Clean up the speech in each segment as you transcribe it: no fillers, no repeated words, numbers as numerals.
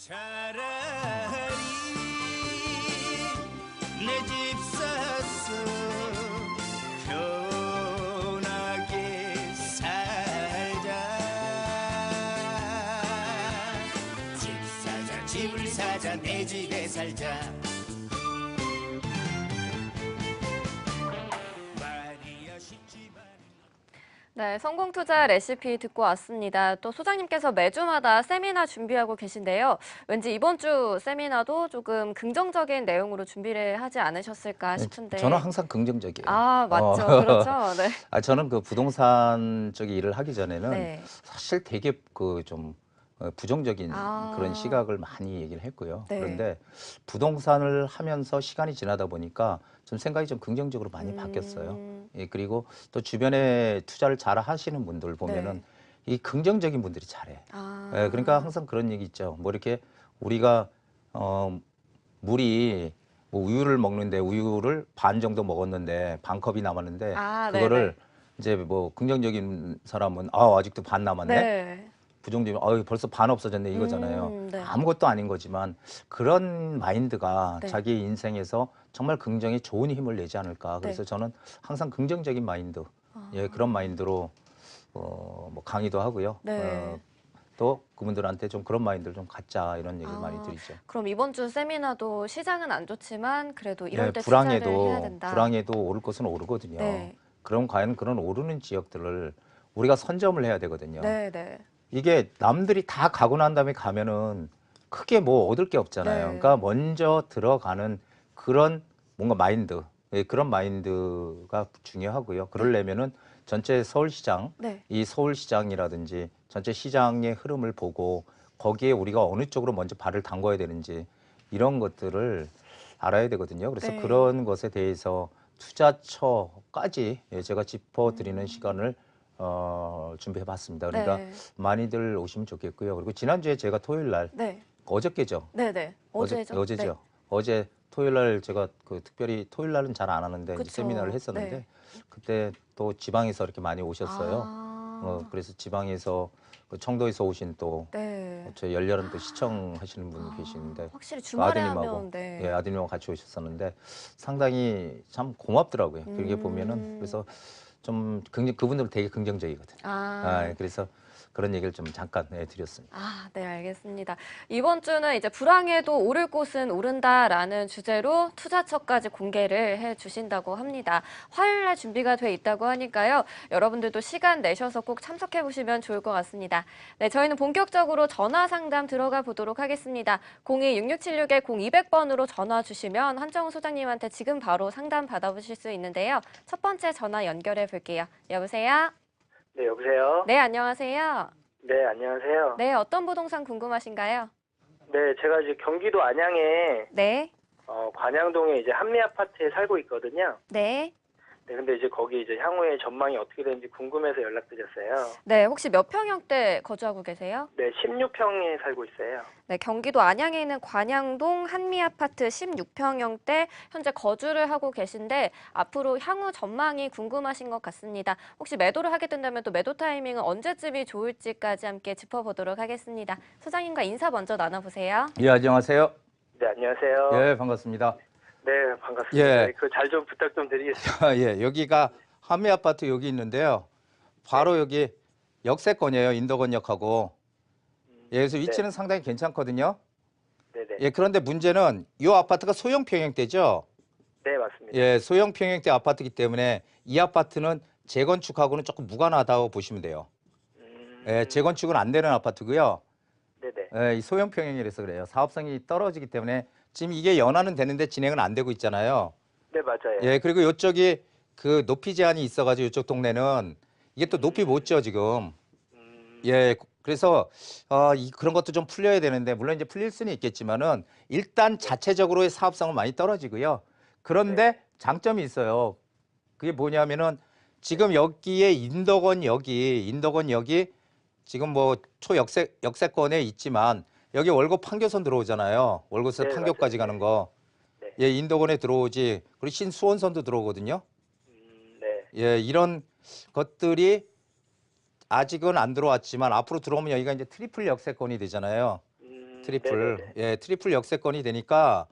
차라리 내 집 샀어 편하게 살자 집을 사자 내 집에 살자 말이야 쉽지만 네, 성공 투자 레시피 듣고 왔습니다. 또 소장님께서 매주마다 세미나 준비하고 계신데요. 왠지 이번 주 세미나도 조금 긍정적인 내용으로 준비를 하지 않으셨을까 싶은데. 저는 항상 긍정적이에요. 아, 맞죠. 그렇죠. 네. 저는 그 부동산 쪽 일을 하기 전에는 네. 사실 되게 그 좀 부정적인 그런 시각을 많이 얘기를 했고요. 네. 그런데 부동산을 하면서 시간이 지나다 보니까 좀 생각이 좀 긍정적으로 많이 바뀌었어요. 예, 그리고 또 주변에 투자를 잘 하시는 분들 보면은 이 긍정적인 분들이 잘해. 예, 그러니까 항상 그런 얘기 있죠. 뭐 이렇게 우리가 물이 뭐 우유를 먹는데 우유를 반 정도 먹었는데 반 컵이 남았는데 그거를 네네. 이제 뭐 긍정적인 사람은 아직도 반 남았네. 네. 부정적인 벌써 반 없어졌네 이거잖아요. 네. 아무것도 아닌 거지만 그런 마인드가 네. 자기 인생에서 정말 긍정에 좋은 힘을 내지 않을까. 그래서 저는 항상 긍정적인 마인드, 예, 그런 마인드로 뭐 강의도 하고요. 네. 또 그분들한테 좀 그런 마인드를 좀 갖자 이런 얘기를 많이 드리죠. 그럼 이번 주 세미나도 시장은 안 좋지만 그래도 이럴 예, 때 투자를 해야 된다. 불황에도 오를 것은 오르거든요. 네. 그럼 과연 그런 오르는 지역들을 우리가 선점을 해야 되거든요. 네, 네. 이게 남들이 다 가고 난 다음에 가면은 크게 뭐 얻을 게 없잖아요. 네. 그러니까 먼저 들어가는 그런 뭔가 마인드, 예, 그런 마인드가 중요하고요. 그러려면은 전체 서울시장, 네. 이 서울시장이라든지 전체 시장의 흐름을 보고 거기에 우리가 어느 쪽으로 먼저 발을 담궈야 되는지 이런 것들을 알아야 되거든요. 그래서 네. 그런 것에 대해서 투자처까지 제가 짚어드리는 시간을 준비해봤습니다. 그러니까 네. 많이들 오시면 좋겠고요. 그리고 지난주에 제가 토요일 날, 네. 어저께죠? 네네. 어제죠? 어제죠. 네. 어제 토요일 날 제가 그 특별히 토요일 날은 잘 안 하는데 이제 그쵸. 세미나를 했었는데 네. 그때 또 지방에서 이렇게 많이 오셨어요. 그래서 지방에서 그 청도에서 오신 또 네. 저희 열렬한 또 시청하시는 분이 계시는데 확실히 그 주말에 아드님하고 하면 네. 예, 아드님하고 같이 오셨었는데 상당히 참 고맙더라고요. 그렇게 보면은 그래서 좀 그분들은 되게 긍정적이거든요. 그래서 그런 얘기를 좀 잠깐 드렸습니다. 네, 알겠습니다. 이번 주는 이제 불황에도 오를 곳은 오른다라는 주제로 투자처까지 공개를 해주신다고 합니다. 화요일 날 준비가 돼 있다고 하니까요. 여러분들도 시간 내셔서 꼭 참석해 보시면 좋을 것 같습니다. 네, 저희는 본격적으로 전화 상담 들어가 보도록 하겠습니다. 02-6666-0200번으로 전화 주시면 한정우 소장님한테 지금 바로 상담 받아보실 수 있는데요. 첫 번째 전화 연결해 볼게요. 여보세요? 네, 여보세요? 네, 안녕하세요. 네, 안녕하세요. 네, 어떤 부동산 궁금하신가요? 네, 제가 이제 경기도 안양에, 네. 관양동에 이제 한미아파트에 살고 있거든요. 네. 네, 근데 이제 거기 이제 향후에 전망이 어떻게 되는지 궁금해서 연락드렸어요. 네, 혹시 몇 평형대 거주하고 계세요? 네, 16평에 살고 있어요. 네, 경기도 안양에 있는 관양동 한미아파트 16평형대 현재 거주를 하고 계신데 앞으로 향후 전망이 궁금하신 것 같습니다. 혹시 매도를 하게 된다면 또 매도 타이밍은 언제쯤이 좋을지까지 함께 짚어보도록 하겠습니다. 소장님과 인사 먼저 나눠보세요. 예, 안녕하세요. 네, 안녕하세요. 예, 반갑습니다. 네, 반갑습니다. 예. 네, 그 잘 좀 부탁 좀 드리겠습니다. 예, 여기가 한미 아파트 여기 있는데요. 바로 여기 역세권이에요. 인덕원역하고. 예, 그래서 위치는 상당히 괜찮거든요. 네네. 예, 그런데 문제는 이 아파트가 소형 평형대죠. 네, 맞습니다. 예, 소형 평형대 아파트이기 때문에 이 아파트는 재건축하고는 조금 무관하다고 보시면 돼요. 예, 재건축은 안 되는 아파트고요. 네네. 예, 이 소형 평형이라서 그래요. 사업성이 떨어지기 때문에 지금 이게 연화는 되는데 진행은 안 되고 있잖아요. 네, 맞아요. 예, 그리고 이쪽이 그 높이 제한이 있어가지고 이쪽 동네는 이게 또 높이 못 지어 지금. 예, 그래서 그런 것도 좀 풀려야 되는데 물론 이제 풀릴 수는 있겠지만은 일단 자체적으로의 사업성은 많이 떨어지고요. 그런데 장점이 있어요. 그게 뭐냐면은 지금 여기에 인덕원역이 지금 뭐 역세권에 있지만 여기 월곡 판교선 들어오잖아요. 월곡에서 네, 판교까지 맞아요. 가는 거. 네. 예, 인덕원에 들어오지. 그리고 신수원선도 들어오거든요. 네. 예, 이런 것들이 아직은 안 들어왔지만 앞으로 들어오면 여기가 이제 트리플 역세권이 되잖아요. 트리플. 네네네. 예, 트리플 역세권이 되니까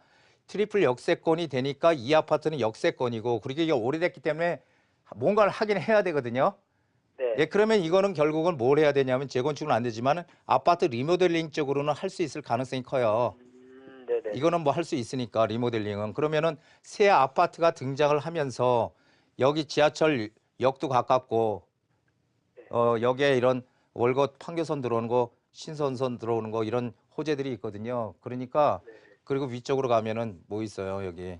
이 아파트는 역세권이고 그리고 이게 오래됐기 때문에 뭔가를 하긴 해야 되거든요. 네. 예, 그러면 이거는 결국은 뭘 해야 되냐면 재건축은 안 되지만 아파트 리모델링 쪽으로는 할 수 있을 가능성이 커요. 네네. 이거는 뭐 할 수 있으니까 리모델링은. 그러면은 새 아파트가 등장을 하면서 여기 지하철 역도 가깝고 여기에 이런 월곶 판교선 들어오는 거, 신선선 들어오는 거 이런 호재들이 있거든요. 그러니까 그리고 위쪽으로 가면은 뭐 있어요, 여기.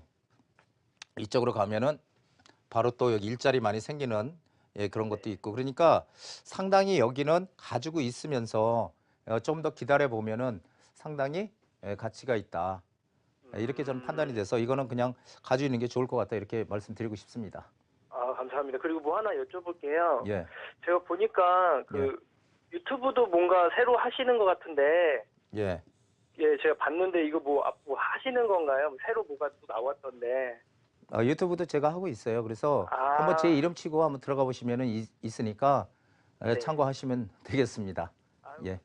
이쪽으로 가면은 바로 또 여기 일자리 많이 생기는 예, 그런 것도 있고 그러니까 상당히 여기는 가지고 있으면서 좀 더 기다려 보면은 상당히 가치가 있다. 이렇게 저는 판단이 돼서 이거는 그냥 가지고 있는 게 좋을 것 같다 이렇게 말씀드리고 싶습니다. 아, 감사합니다. 그리고 뭐 하나 여쭤볼게요. 예, 제가 보니까 유튜브도 뭔가 새로 하시는 것 같은데, 예. 예, 제가 봤는데 이거 뭐 하시는 건가요? 새로 뭐가 또 나왔던데. 유튜브도 제가 하고 있어요. 그래서 아. 한번 제 이름 치고 한번 들어가 보시면은 있으니까 네. 참고하시면 되겠습니다. 아유, 예.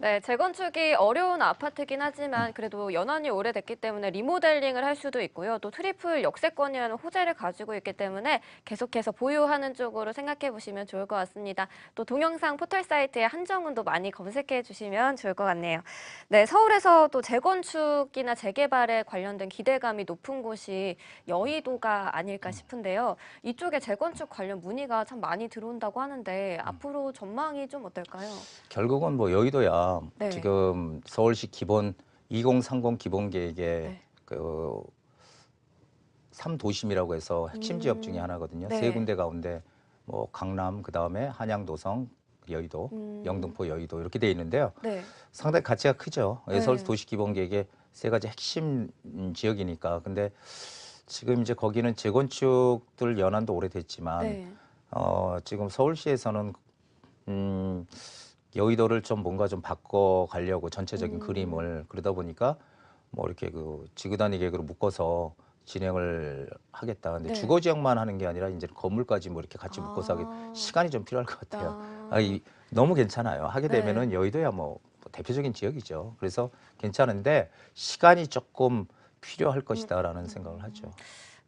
네, 재건축이 어려운 아파트긴 하지만 그래도 연한이 오래됐기 때문에 리모델링을 할 수도 있고요. 또 트리플 역세권이라는 호재를 가지고 있기 때문에 계속해서 보유하는 쪽으로 생각해 보시면 좋을 것 같습니다. 또 동영상 포털 사이트에 한정운도 많이 검색해 주시면 좋을 것 같네요. 네, 서울에서 또 재건축이나 재개발에 관련된 기대감이 높은 곳이 여의도가 아닐까 싶은데요. 이쪽에 재건축 관련 문의가 참 많이 들어온다고 하는데 앞으로 전망이 좀 어떨까요? 결국은 뭐 여의도야. 네. 지금 서울시 기본 2030 기본 계획에 네. 그 3도심이라고 해서 핵심 지역 중에 하나거든요. 네. 세 군데 가운데 뭐 강남, 그다음에 한양도성, 여의도, 영등포, 여의도 이렇게 돼 있는데요. 네. 상당히 상당히 가치가 크죠. 네. 서울 도시 기본 계획의 세 가지 핵심 지역이니까. 근데 지금 이제 거기는 재건축들 연한도 오래됐지만 네. 지금 서울시에서는 여의도를 좀 뭔가 좀 바꿔 가려고 전체적인 그림을 그러다 보니까 뭐 이렇게 그 지구단위 계획으로 묶어서 진행을 하겠다. 근데 네. 주거 지역만 하는 게 아니라 이제 건물까지 뭐 이렇게 같이 묶어서 하기 시간이 좀 필요할 것 같아요. 너무 괜찮아요. 하게 네. 되면은 여의도야 뭐 대표적인 지역이죠. 그래서 괜찮은데 시간이 조금 필요할 것이다라는 생각을 하죠.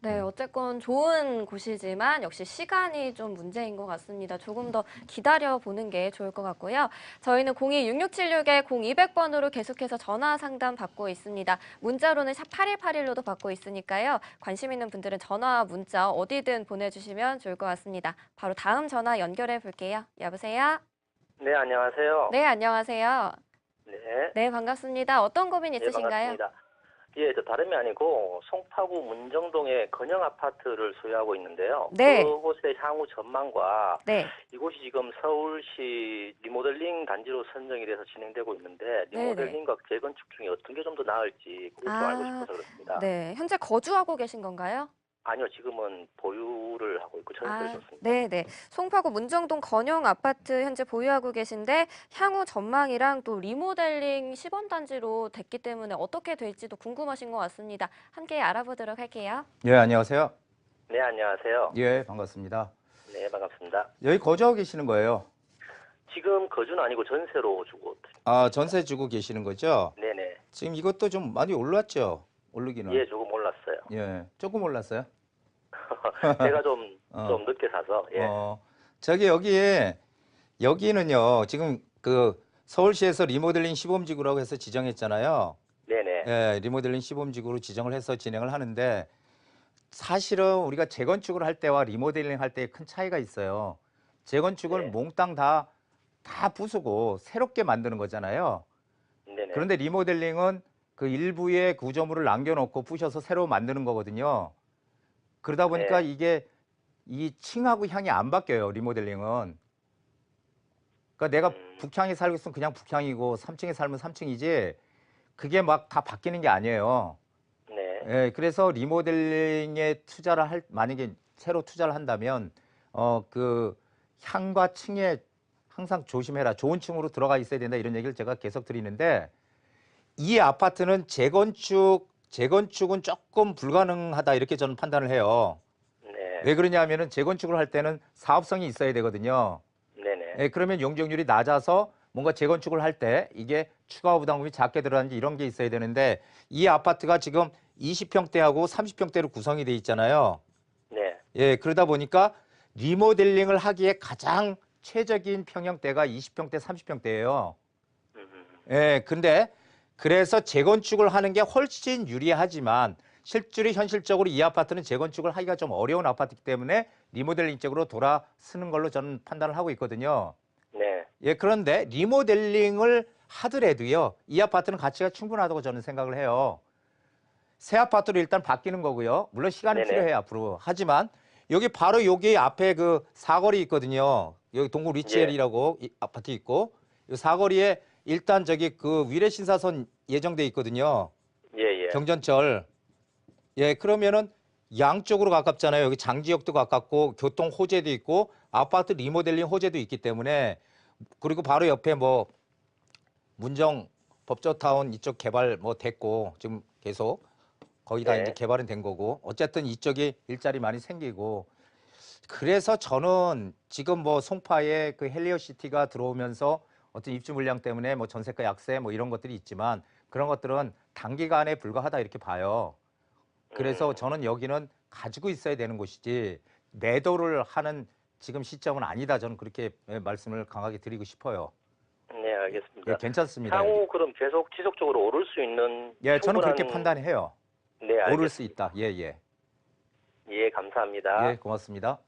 네, 어쨌건 좋은 곳이지만 역시 시간이 좀 문제인 것 같습니다. 조금 더 기다려보는 게 좋을 것 같고요. 저희는 02-6676-0200번으로 계속해서 전화 상담 받고 있습니다. 문자로는 샵 8181로도 받고 있으니까요. 관심 있는 분들은 전화와 문자 어디든 보내주시면 좋을 것 같습니다. 바로 다음 전화 연결해 볼게요. 여보세요? 네, 안녕하세요. 네, 안녕하세요. 네. 네, 반갑습니다. 어떤 고민 네, 있으신가요? 반갑습니다. 예, 저 다름이 아니고 송파구 문정동에 건영 아파트를 소유하고 있는데요. 네. 그곳의 향후 전망과 네. 이곳이 지금 서울시 리모델링 단지로 선정이 돼서 진행되고 있는데 리모델링과 재건축 중에 어떤 게 좀 더 나을지 그것 좀 알고 싶어서 그렇습니다. 네, 현재 거주하고 계신 건가요? 아니요, 지금은 보유를 하고 있고 전세를 줬습니다. 네네. 송파구 문정동 건영 아파트 현재 보유하고 계신데 향후 전망이랑 또 리모델링 시범단지로 됐기 때문에 어떻게 될지도 궁금하신 것 같습니다. 함께 알아보도록 할게요. 예, 안녕하세요. 네, 안녕하세요. 예, 반갑습니다. 네, 반갑습니다. 여기 거주하고 계시는 거예요? 지금 거주는 아니고 전세로 주고. 전세 주고 계시는 거죠? 네네. 지금 이것도 좀 많이 올랐죠? 오르기는. 예, 조금 올랐어요. 예, 조금 올랐어요? 제가 좀 늦게 사서. 예. 저기 여기는요, 지금 그 서울시에서 리모델링 시범지구라고 해서 지정했잖아요. 네네. 예, 리모델링 시범지구로 지정을 해서 진행을 하는데 사실은 우리가 재건축을 할 때와 리모델링 할 때 큰 차이가 있어요. 재건축을 네. 몽땅 다 부수고 새롭게 만드는 거잖아요. 네네. 그런데 리모델링은 그 일부의 구조물을 남겨놓고 부셔서 새로 만드는 거거든요. 그러다 보니까 네. 이게 이 층하고 향이 안 바뀌어요. 리모델링은. 그러니까 내가 북향에 살고 있으면 그냥 북향이고 3층에 살면 3층이지 그게 막 다 바뀌는 게 아니에요. 네. 예, 그래서 리모델링에 만약에 새로 투자를 한다면 그 향과 층에 항상 조심해라. 좋은 층으로 들어가 있어야 된다. 이런 얘기를 제가 계속 드리는데 이 아파트는 재건축은 조금 불가능하다 이렇게 저는 판단을 해요. 네. 왜 그러냐면은 재건축을 할 때는 사업성이 있어야 되거든요. 네네. 예, 그러면 용적률이 낮아서 뭔가 재건축을 할 때 이게 추가 부담금이 작게 들어가는지 이런 게 있어야 되는데 이 아파트가 지금 20평대하고 30평대로 구성이 돼 있잖아요. 네. 예, 그러다 보니까 리모델링을 하기에 가장 최적인 평형대가 20평대, 30평대예요. 예, 근데 그래서 재건축을 하는 게 훨씬 유리하지만 실제로 현실적으로 이 아파트는 재건축을 하기가 좀 어려운 아파트이기 때문에 리모델링 쪽으로 돌아서는 걸로 저는 판단을 하고 있거든요. 네. 예, 그런데 리모델링을 하더라도요, 이 아파트는 가치가 충분하다고 저는 생각을 해요. 새 아파트로 일단 바뀌는 거고요. 물론 시간이 네네. 필요해요, 앞으로. 하지만 여기 바로 여기 앞에 그 사거리 있거든요. 여기 동구 리치엘이라고 이 아파트 있고, 이 사거리에 일단 저기 그 위례 신사선 예정돼 있거든요. 예, 예. 경전철. 예, 그러면은 양쪽으로 가깝잖아요. 여기 장지역도 가깝고 교통 호재도 있고 아파트 리모델링 호재도 있기 때문에 그리고 바로 옆에 뭐 문정 법조타운 이쪽 개발 뭐 됐고 지금 계속 거의 다 네. 이제 개발은 된 거고 어쨌든 이쪽이 일자리 많이 생기고 그래서 저는 지금 뭐 송파에 그 헬리오시티가 들어오면서 어떤 입주 물량 때문에 뭐 전세가 약세 뭐 이런 것들이 있지만 그런 것들은 단기간에 불과하다 이렇게 봐요. 그래서 저는 여기는 가지고 있어야 되는 곳이지 매도를 하는 지금 시점은 아니다. 저는 그렇게 말씀을 강하게 드리고 싶어요. 네, 알겠습니다. 예, 괜찮습니다. 향후 그럼 계속 지속적으로 오를 수 있는 예, 저는 그렇게 충분한- 판단해요. 네, 알겠습니다. 오를 수 있다. 예, 예. 예, 감사합니다. 예, 고맙습니다.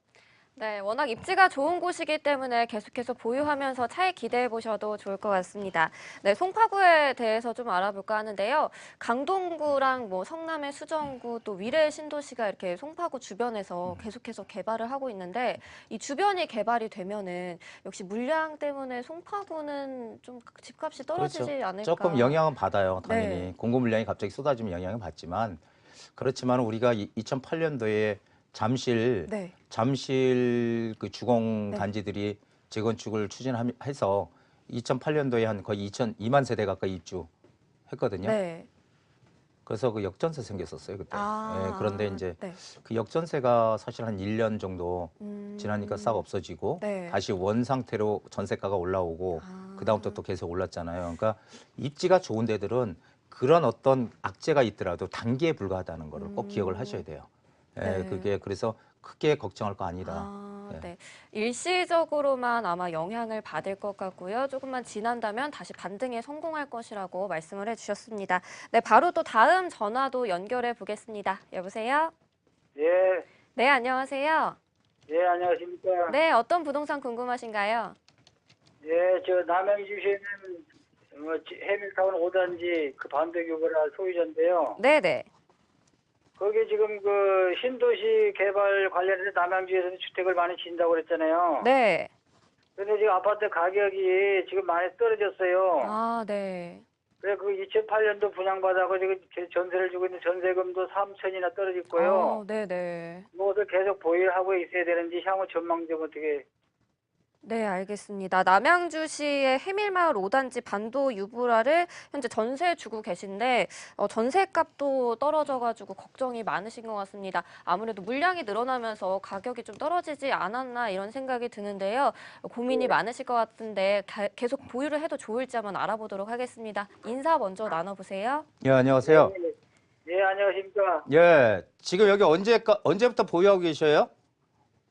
네, 워낙 입지가 좋은 곳이기 때문에 계속해서 보유하면서 차익 기대해 보셔도 좋을 것 같습니다. 네, 송파구에 대해서 좀 알아볼까 하는데요. 강동구랑 뭐 성남의 수정구 또 위례 신도시가 이렇게 송파구 주변에서 계속해서 개발을 하고 있는데 이 주변이 개발이 되면은 역시 물량 때문에 송파구는 좀 집값이 떨어지지 그렇죠. 않을까. 조금 영향은 받아요. 당연히. 네. 공급 물량이 갑자기 쏟아지면 영향을 받지만 그렇지만 우리가 2008년도에 잠실 네. 그 주공 네. 단지들이 재건축을 추진해서 2008년도에 한 거의 2만 세대 가까이 입주했거든요. 네. 그래서 그 역전세 생겼었어요 그때. 아, 예, 그런데 이제 네. 그 역전세가 사실 한 1년 정도 지나니까 싹 없어지고 네. 다시 원 상태로 전세가가 올라오고 아. 그 다음부터 또 계속 올랐잖아요. 그러니까 입지가 좋은 데들은 그런 어떤 악재가 있더라도 단기에 불과하다는 거를 꼭 기억을 하셔야 돼요. 예, 네. 그게 그래서 크게 걱정할 거 아니다. 아, 예. 네. 일시적으로만 아마 영향을 받을 것 같고요. 조금만 지난다면 다시 반등에 성공할 것이라고 말씀을 해주셨습니다. 네, 바로 또 다음 전화도 연결해 보겠습니다. 여보세요? 예, 네, 안녕하세요. 예, 안녕하십니까. 네, 어떤 부동산 궁금하신가요? 예, 저 남양주시에는 해밀타운 5단지 그 반대교보라 소유자인데요. 네네. 거기 지금 그 신도시 개발 관련해서 남양주에서는 주택을 많이 짓는다고 그랬잖아요. 네. 근데 지금 아파트 가격이 지금 많이 떨어졌어요. 아, 네. 그래 그 2008년도 분양받아서 지금 전세를 주고 있는 전세금도 3천이나 떨어졌고요. 네네. 무엇을 계속 보유하고 있어야 되는지 향후 전망 좀 어떻게. 네, 알겠습니다. 남양주시의 해밀마을 5단지 반도 유보라를 현재 전세 주고 계신데 전세값도 떨어져가지고 걱정이 많으신 것 같습니다. 아무래도 물량이 늘어나면서 가격이 좀 떨어지지 않았나 이런 생각이 드는데요. 고민이 많으실 것 같은데 계속 보유를 해도 좋을지 한번 알아보도록 하겠습니다. 인사 먼저 나눠보세요. 예, 안녕하세요. 예, 안녕하십니까. 예, 지금 여기 언제부터 보유하고 계셔요?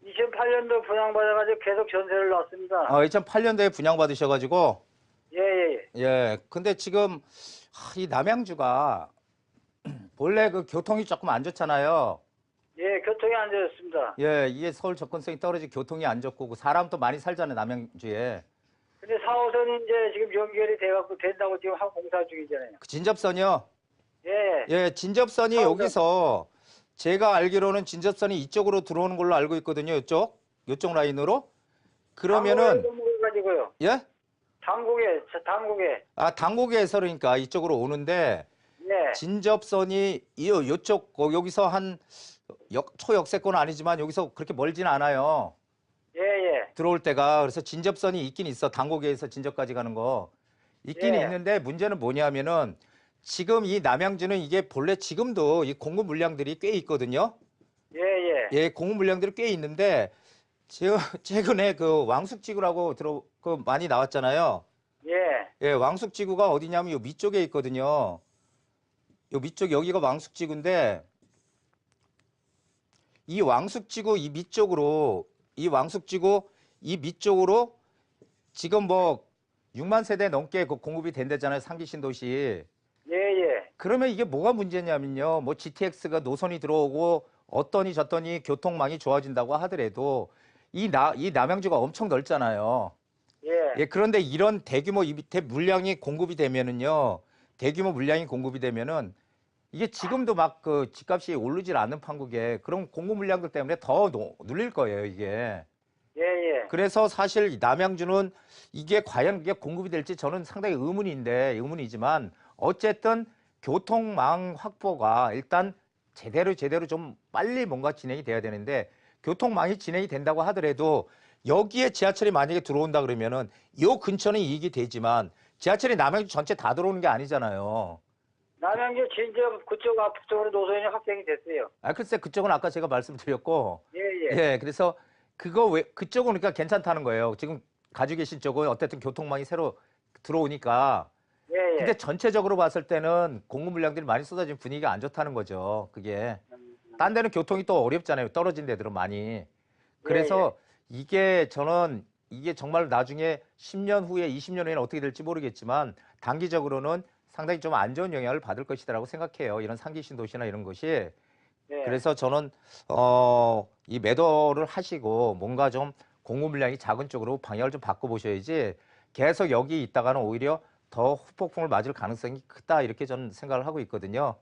2008년도 분양받아가지고 계속 전세를 놨습니다. 2008년도에 분양받으셔가지고 예, 예, 예. 예, 근데 지금 이 남양주가 본래 그 교통이 조금 안 좋잖아요. 예, 교통이 안 좋습니다. 예, 이게 서울 접근성이 떨어지고 교통이 안 좋고 그 사람도 많이 살잖아요, 남양주에. 근데 4호선이 이제 지금 연결이 돼갖고 된다고 지금 하고 공사 중이잖아요. 그 진접선이요. 예, 예, 진접선이 사오선. 여기서 제가 알기로는 진접선이 이쪽으로 들어오는 걸로 알고 있거든요. 이쪽 라인으로. 그러면은 가지고요. 예? 당국에. 당곡에서 그러니까 이쪽으로 오는데 예, 진접선이 요쪽 여기서 한 초역세권은 아니지만 여기서 그렇게 멀지는 않아요. 예, 예. 들어올 때가. 그래서 진접선이 있긴 있어. 당곡에서 진접까지 가는 거 있긴 예. 있는데 문제는 뭐냐면은 지금 이 남양주는 이게 본래 지금도 이 공급 물량들이 꽤 있거든요. 예, 예. 예, 공급 물량들이 꽤 있는데 최근에 그 왕숙지구라고 많이 나왔잖아요. 예. 예, 왕숙지구가 어디냐면 요 밑쪽에 있거든요. 요 밑쪽 여기가 왕숙지구인데 이 왕숙지구 이 밑쪽으로 이 밑쪽으로 지금 뭐 6만 세대 넘게 그 공급이 된다잖아요. 상기 신도시. 예, 예. 그러면 이게 뭐가 문제냐면요. 뭐 GTX가 노선이 들어오고 어떠니 저떠니 교통망이 좋아진다고 하더라도 이 남양주가 엄청 넓잖아요. 예. 예, 그런데 이런 대규모 이 밑에 물량이 공급이 되면은요. 대규모 물량이 공급이 되면은 이게 지금도 막 그 집값이 오르질 않는 판국에 그런 공급 물량들 때문에 더 눌릴 거예요, 이게. 예, 예. 그래서 사실 남양주는 이게 과연 이게 공급이 될지 저는 상당히 의문이지만 어쨌든 교통망 확보가 일단 제대로 좀 빨리 뭔가 진행이 돼야 되는데 교통망이 진행이 된다고 하더라도 여기에 지하철이 만약에 들어온다 그러면은 요 근처는 이익이 되지만 지하철이 남양주 전체 다 들어오는 게 아니잖아요. 남양주 진접 그쪽 앞쪽으로 노선이 확정이 됐어요. 아, 글쎄 그쪽은 아까 제가 말씀드렸고 예, 예. 예, 그래서 그거 왜 그쪽은 그러니까 괜찮다는 거예요. 지금 가지고 계신 쪽은 어쨌든 교통망이 새로 들어오니까. 예, 예. 근데 전체적으로 봤을 때는 공급 물량들이 많이 쏟아진 분위기가 안 좋다는 거죠. 그게. 딴 데는 교통이 또 어렵잖아요. 떨어진 데들은 많이. 그래서 이게 저는 이게 정말 나중에 10년 후에 20년 후에는 어떻게 될지 모르겠지만 단기적으로는 상당히 좀 안 좋은 영향을 받을 것이라고 생각해요. 이런 상기 신도시나 이런 것이. 예. 그래서 저는 이 매도를 하시고 뭔가 좀 공급 물량이 작은 쪽으로 방향을 좀 바꿔보셔야지 계속 여기 있다가는 오히려 더 후폭풍을 맞을 가능성이 크다 이렇게 저는 생각을 하고 있거든요.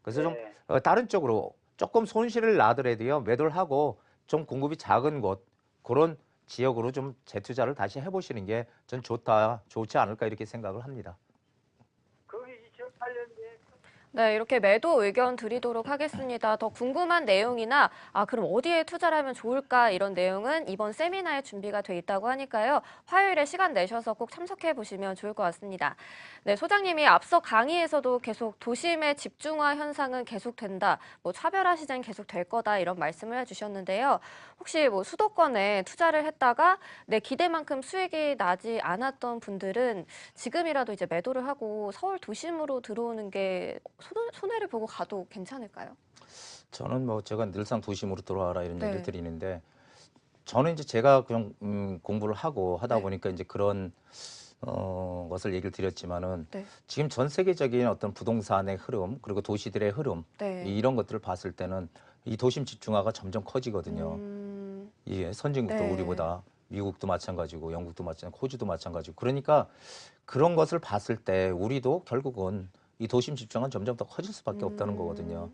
그래서 좀 다른 쪽으로 조금 손실을 나더라도요 매도를 하고 좀 공급이 작은 곳 그런 지역으로 좀 재투자를 다시 해보시는 게 전 좋지 않을까 이렇게 생각을 합니다. 거기 2008년도에 네, 이렇게 매도 의견 드리도록 하겠습니다. 더 궁금한 내용이나 그럼 어디에 투자를 하면 좋을까 이런 내용은 이번 세미나에 준비가 돼 있다고 하니까요. 화요일에 시간 내셔서 꼭 참석해 보시면 좋을 것 같습니다. 네, 소장님이 앞서 강의에서도 계속 도심의 집중화 현상은 계속된다. 뭐 차별화 시장이 계속 될 거다 이런 말씀을 해주셨는데요. 혹시 뭐 수도권에 투자를 했다가 내 기대만큼 수익이 나지 않았던 분들은 지금이라도 이제 매도를 하고 서울 도심으로 들어오는 게 손해를 보고 가도 괜찮을까요? 저는 뭐 제가 늘상 도심으로 들어와라 이런 네. 얘기를 드리는데 저는 이제 제가 그냥 공부를 하고 하다 네. 보니까 이제 그런 것을 얘기를 드렸지만은 네. 지금 전 세계적인 어떤 부동산의 흐름 그리고 도시들의 흐름 네. 이런 것들을 봤을 때는 이 도심 집중화가 점점 커지거든요. 이게 선진국도 네. 우리보다 미국도 마찬가지고 영국도 마찬가지고 호주도 마찬가지고 그러니까 그런 것을 봤을 때 우리도 결국은 이 도심 집중은 점점 더 커질 수밖에 없다는 거거든요.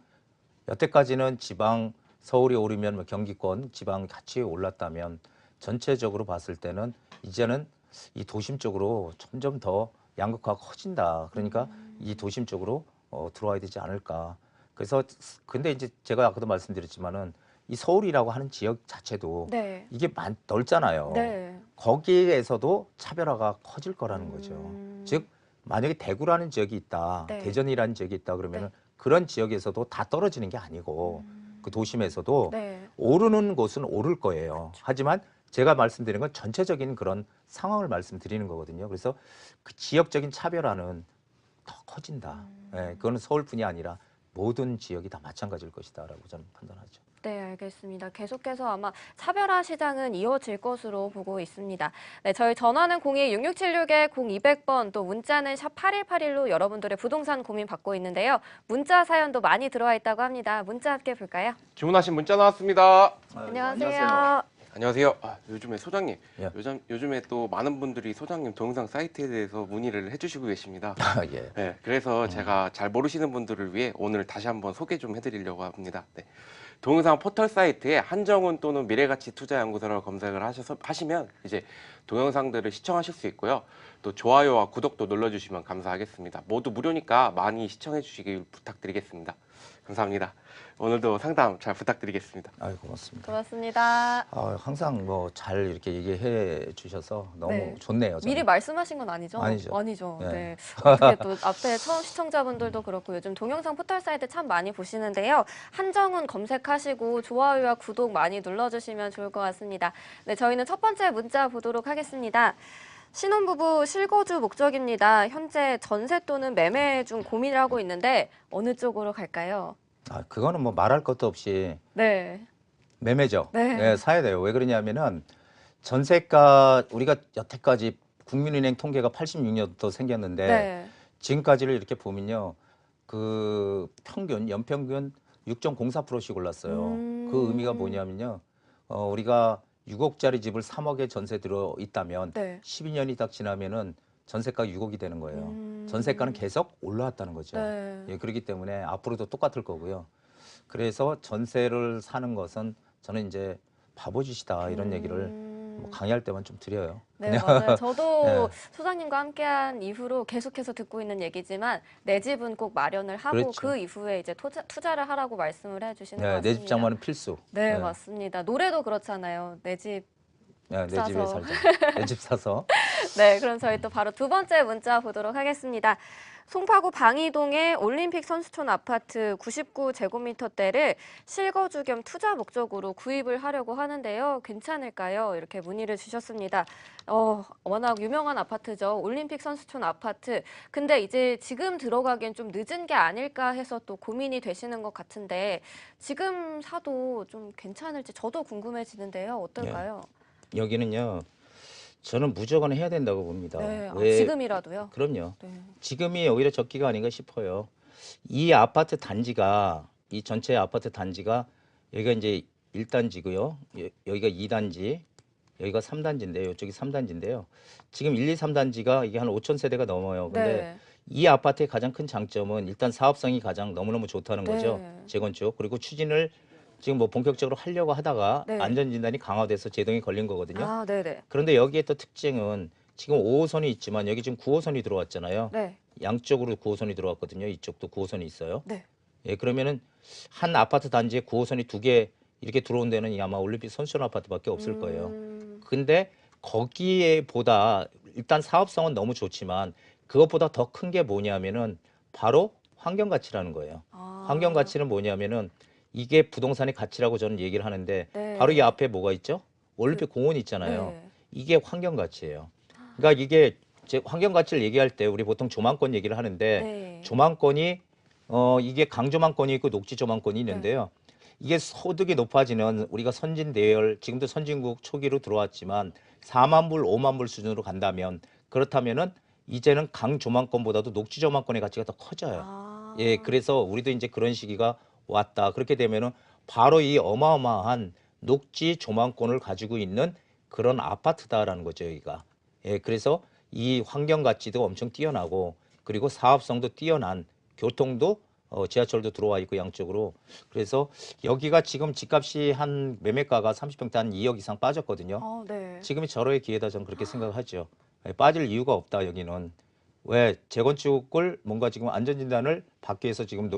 여태까지는 지방 서울이 오르면 뭐 경기권 지방 같이 올랐다면 전체적으로 봤을 때는 이제는 이 도심 쪽으로 점점 더 양극화가 커진다. 그러니까 이 도심 쪽으로 들어와야 되지 않을까. 그래서 근데 이제 제가 아까도 말씀드렸지만은 이 서울이라고 하는 지역 자체도 네. 이게 넓잖아요. 네. 거기에서도 차별화가 커질 거라는 거죠. 즉 만약에 대구라는 지역이 있다, 네. 대전이라는 지역이 있다 그러면은 네. 그런 지역에서도 다 떨어지는 게 아니고 그 도심에서도 네. 오르는 곳은 오를 거예요. 하지만 제가 말씀드리는 건 전체적인 그런 상황을 말씀드리는 거거든요. 그래서 그 지역적인 차별화는 더 커진다. 예, 그거는 서울뿐이 아니라 모든 지역이 다 마찬가지일 것이다라고 저는 판단하죠. 네, 알겠습니다. 계속해서 아마 차별화 시장은 이어질 것으로 보고 있습니다. 네, 저희 전화는 02-6676-0200번 또 문자는 샵 8181로 여러분들의 부동산 고민 받고 있는데요. 문자 사연도 많이 들어와 있다고 합니다. 문자 함께 볼까요? 주문하신 문자 나왔습니다. 안녕하세요. 안녕하세요. 요즘에 소장님, 예. 요즘에 또 많은 분들이 소장님 동영상 사이트에 대해서 문의를 해주시고 계십니다. 예. 네, 그래서 제가 잘 모르시는 분들을 위해 오늘 다시 한번 소개 좀 해드리려고 합니다. 네. 동영상 포털 사이트에 한정훈 또는 미래가치 투자연구소라고 검색을 하시면 이제 동영상들을 시청하실 수 있고요. 또 좋아요와 구독도 눌러주시면 감사하겠습니다. 모두 무료니까 많이 시청해 주시길 부탁드리겠습니다. 감사합니다. 오늘도 상담 잘 부탁드리겠습니다. 아유, 고맙습니다. 고맙습니다. 항상 뭐 잘 이렇게 얘기해 주셔서 너무 네. 좋네요. 저는. 미리 말씀하신 건 아니죠? 아니죠. 아니죠. 네. 네. 어떻게 또 앞에 처음 시청자분들도 그렇고 요즘 동영상 포털 사이트 참 많이 보시는데요. 한정훈 검색하시고 좋아요와 구독 많이 눌러주시면 좋을 것 같습니다. 네, 저희는 첫 번째 문자 보도록 하겠습니다. 신혼부부 실거주 목적입니다. 현재 전세 또는 매매 중 고민을 하고 있는데 어느 쪽으로 갈까요? 아, 그거는 뭐 말할 것도 없이 네. 매매죠. 네. 네, 사야 돼요. 왜 그러냐면은 전세가 우리가 여태까지 국민은행 통계가 86년도 생겼는데 네. 지금까지를 이렇게 보면요. 그 평균 연평균 6.04%씩 올랐어요. 그 의미가 뭐냐면요. 우리가 6억짜리 집을 3억에 전세 들어 있다면 네. 12년이 딱 지나면은 전세가 6억이 되는 거예요. 전세가는 계속 올라왔다는 거죠. 네. 예, 그렇기 때문에 앞으로도 똑같을 거고요. 그래서 전세를 사는 것은 저는 이제 바보짓이다 이런 얘기를 뭐 강의할 때만 좀 드려요. 네, 맞아요. 저도 네. 소장님과 함께한 이후로 계속해서 듣고 있는 얘기지만 내 집은 꼭 마련을 하고 그렇죠. 그 이후에 이제 투자를 하라고 말씀을 해주시는 것 네, 같습니다. 내 집 장만은 필수. 네, 네. 맞습니다. 노래도 그렇잖아요. 내 집. 네, 내 사서. 집에 살자. 내 집 사서. 네, 그럼 저희 또 바로 두 번째 문자 보도록 하겠습니다. 송파구 방이동의 올림픽 선수촌 아파트 99제곱미터대를 실거주 겸 투자 목적으로 구입을 하려고 하는데요. 괜찮을까요? 이렇게 문의를 주셨습니다. 워낙 유명한 아파트죠. 올림픽 선수촌 아파트. 근데 이제 지금 들어가기엔 좀 늦은 게 아닐까 해서 또 고민이 되시는 것 같은데 지금 사도 좀 괜찮을지 저도 궁금해지는데요. 어떨까요? 여기는요. 저는 무조건 해야 된다고 봅니다. 네, 왜? 지금이라도요? 그럼요. 네. 지금이 오히려 적기가 아닌가 싶어요. 이 아파트 단지가 이 전체 아파트 단지가 여기가 이제 1단지고요. 여기가 2단지, 여기가 3단지인데요. 이쪽이 3단지인데요. 지금 1, 2, 3단지가 이게 한 5천 세대가 넘어요. 근데 네. 이 아파트의 가장 큰 장점은 일단 사업성이 가장 너무너무 좋다는 거죠. 네. 재건축. 그리고 추진을 지금 뭐 본격적으로 하려고 하다가 네. 안전진단이 강화돼서 제동이 걸린 거거든요. 아, 네네. 그런데 여기에 또 특징은 지금 5호선이 있지만 여기 지금 9호선이 들어왔잖아요. 네. 양쪽으로 9호선이 들어왔거든요. 이쪽도 9호선이 있어요. 네. 예, 그러면은 한 아파트 단지에 9호선이 두 개 이렇게 들어온 데는 아마 올림픽 선수촌 아파트밖에 없을 거예요. 근데 거기에 보다 일단 사업성은 너무 좋지만 그것보다 더 큰 게 뭐냐면은 바로 환경 가치라는 거예요. 아. 환경 가치는 뭐냐면은 이게 부동산의 가치라고 저는 얘기를 하는데 네. 바로 이 앞에 뭐가 있죠? 올림픽 공원이 있잖아요. 네. 이게 환경 가치예요. 그러니까 이게 제 환경 가치를 얘기할 때 우리 보통 조망권 얘기를 하는데 네. 조망권이 이게 강조망권이 있고 녹지 조망권이 있는데요. 이게 소득이 높아지는 우리가 선진 대열 지금도 선진국 초기로 들어왔지만 4만 불, 5만 불 수준으로 간다면 그렇다면은 이제는 강 조망권보다도 녹지 조망권의 가치가 더 커져요. 아. 예, 그래서 우리도 이제 그런 시기가 왔다. 그렇게 되면은 바로 이 어마어마한 녹지 조망권을 가지고 있는 그런 아파트다라는 거죠, 여기가. 예, 그래서 이 환경 가치도 엄청 뛰어나고 그리고 사업성도 뛰어난 교통도 지하철도 들어와 있고 양쪽으로. 그래서 여기가 지금 집값이 한 매매가가 30평대 한 2억 이상 빠졌거든요. 네. 지금이 절호의 기회다 저는 그렇게 생각하죠. 예, 빠질 이유가 없다 여기는. 왜 재건축을 뭔가 지금 안전진단을 받기 위해서 지금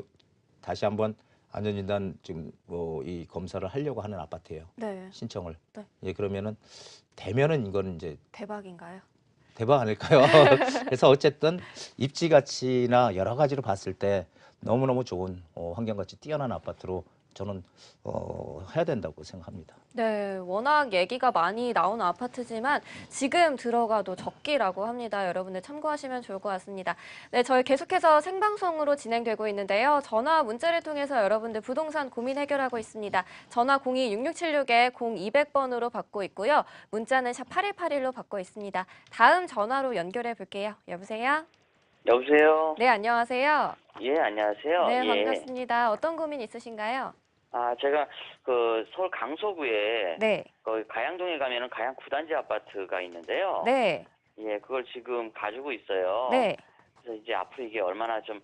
다시 한번 안전진단 지금 이 검사를 하려고 하는 아파트예요. 네. 신청을. 네. 예, 그러면은 되면은 이거는 이제 대박인가요? 대박 아닐까요? 그래서 어쨌든 입지 가치나 여러 가지로 봤을 때 너무너무 좋은 환경 가치 뛰어난 아파트로 저는 해야 된다고 생각합니다. 네, 워낙 얘기가 많이 나오는 아파트지만 지금 들어가도 적기라고 합니다. 여러분들 참고하시면 좋을 것 같습니다. 네, 저희 계속해서 생방송으로 진행되고 있는데요. 전화 문자를 통해서 여러분들 부동산 고민 해결하고 있습니다. 전화 02-667-0200번으로 받고 있고요. 문자는 샵 8181로 받고 있습니다. 다음 전화로 연결해 볼게요. 여보세요? 여보세요? 네, 안녕하세요. 예, 안녕하세요. 네, 예. 반갑습니다. 어떤 고민 있으신가요? 제가 그 서울 강서구에 네, 거기 가양동에 가면은 가양 9단지 아파트가 있는데요. 네, 예, 그걸 지금 가지고 있어요. 네. 그래서 이제 앞으로 이게 얼마나 좀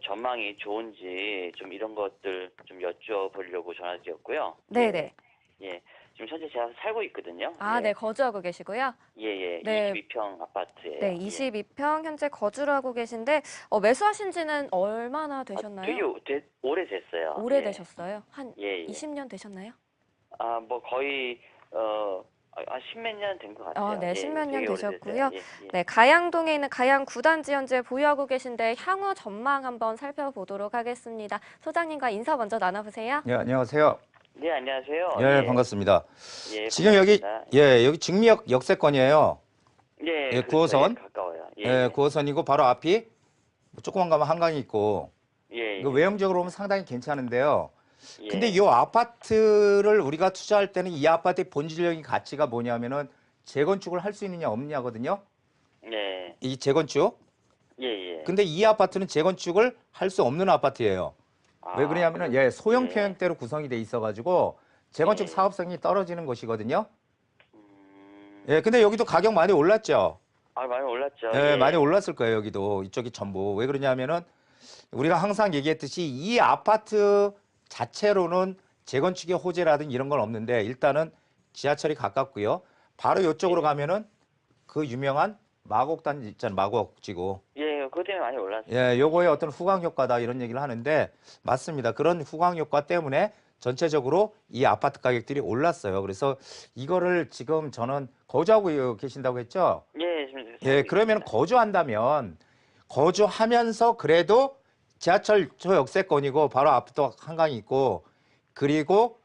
전망이 좋은지 좀 이런 것들 좀 여쭤보려고 전화드렸고요. 네, 네. 예. 지금 현재 제가 살고 있거든요. 아, 예. 네, 거주하고 계시고요? 예, 예. 네. 22평 아파트예요. 네, 22평 현재 거주를 하고 계신데 매수하신 지는 얼마나 되셨나요? 되게 오래됐어요. 오래되셨어요? 한 예, 예. 20년 되셨나요? 뭐 거의 십몇 년 된 것 같아요. 네, 십몇 년 되게 되셨고요. 오래됐어요. 예, 예. 네, 가양동에 있는 가양 9단지 현재 보유하고 계신데 향후 전망 한번 살펴보도록 하겠습니다. 소장님과 인사 먼저 나눠보세요. 예, 안녕하세요. 네, 안녕하세요. 예, 반갑습니다. 예, 지금 여기 반갑습니다. 여기 증미역 역세권이에요. 예, 예, 그렇죠. 9호선. 예, 가까워요. 예, 예, 9호선이고 바로 앞이 조금만 가면 한강이 있고 예, 이거 외형적으로 보면 상당히 괜찮은데요. 예. 근데 이 아파트를 우리가 투자할 때는 이 아파트의 본질적인 가치가 뭐냐면은 재건축을 할 수 있느냐 없느냐거든요. 예, 이 재건축. 예, 예. 근데 이 아파트는 재건축을 할 수 없는 아파트예요. 왜 아, 그러냐면은 그럼- 예, 소형 예. 평형대로 구성이 돼 있어가지고 재건축 예. 사업성이 떨어지는 곳이거든요. 음, 예, 근데 여기도 가격 많이 올랐죠. 아, 많이 올랐죠. 예, 많이 올랐을 거예요, 여기도. 이쪽이 전부. 왜 그러냐면은 우리가 항상 얘기했듯이 이 아파트 자체로는 재건축의 호재라든지 이런 건 없는데 일단은 지하철이 가깝고요. 바로 이쪽으로 가면은 그 유명한 마곡단 있잖아요, 마곡지구. 예, 그것 때문에 많이 올랐어요. 예, 요거의 어떤 후광 효과다 이런 얘기를 하는데 맞습니다. 그런 후광 효과 때문에 전체적으로 이 아파트 가격들이 올랐어요. 그래서 이거를 지금 저는 거주하고 계신다고 했죠? 예, 지금 예, 그러면 거주한다면 거주하면서 그래도 지하철 저 역세권이고 바로 앞도 한강이 있고 그리고